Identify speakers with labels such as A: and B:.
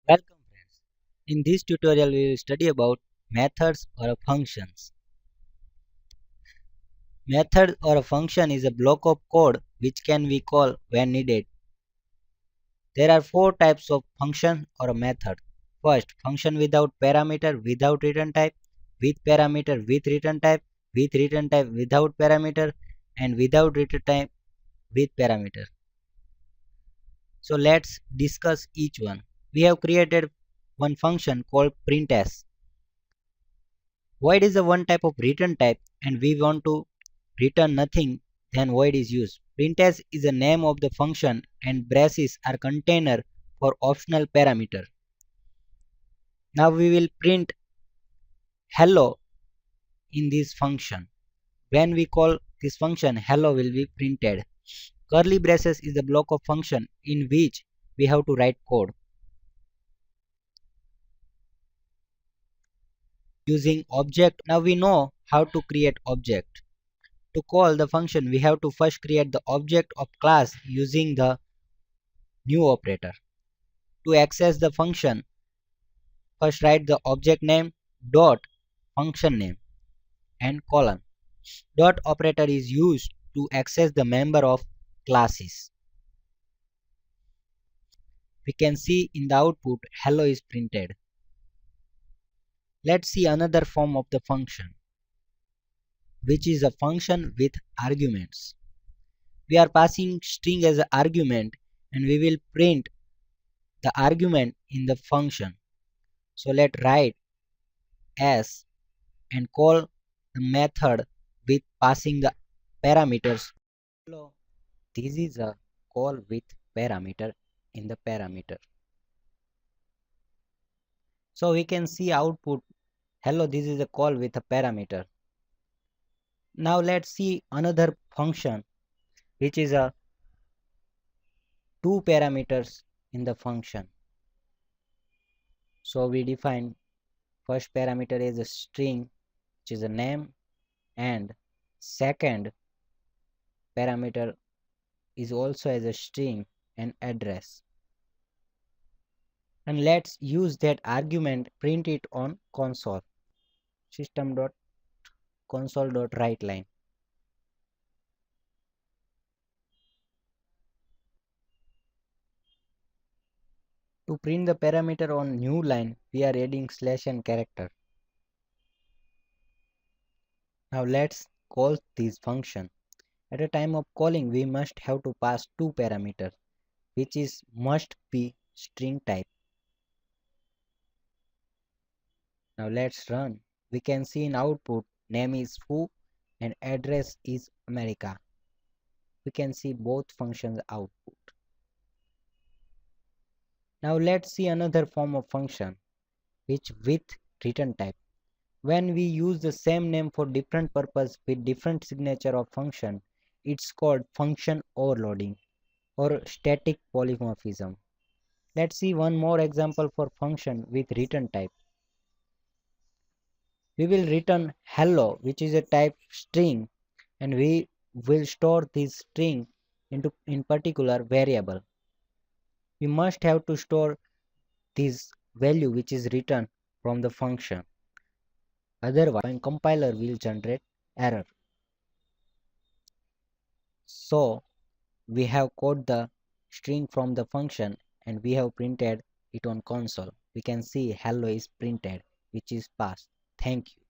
A: Welcome friends. In this tutorial we will study about methods or functions. Method or a function is a block of code which can be called when needed. There are four types of function or a method. First, function without parameter without return type, with parameter with return type without parameter, and without return type with parameter. So let's discuss each one. We have created one function called printf. Void is a one type of return type and we want to return nothing, then void is used. Printf is the name of the function and braces are container for optional parameter. Now we will print hello in this function. When we call this function, hello will be printed. Curly braces is the block of function in which we have to write code. Using object, now we know how to create object. To call the function, we have to first create the object of class using the new operator. To access the function, first write the object name dot function name and colon. Dot operator is used to access the member of classes. We can see in the output hello is printed. Let's see another form of the function, which is a function with arguments. We are passing string as an argument and we will print the argument in the function. So let's write as and call the method with passing the parameters. Hello, this is a call with parameter in the parameter. So we can see output hello, this is a call with a parameter. Now let's see another function which is a two parameters in the function. So we define first parameter is a string which is a name and second parameter is also as a string and address. And let's use that argument, print it on console. System.console.writeLine. To print the parameter on new line, we are adding slash and character. Now let's call this function. At a time of calling, we must have to pass two parameters, which is must be string type. Now let's run. We can see in output name is foo and address is America. We can see both functions output. Now let's see another form of function which with return type. When we use the same name for different purpose with different signature of function, it's called function overloading or static polymorphism. Let's see one more example for function with return type. We will return hello, which is a type string, and we will store this string into in particular variable. We must have to store this value which is returned from the function. Otherwise, compiler will generate error. So we have coded the string from the function and we have printed it on console. We can see hello is printed, which is passed. Thank you.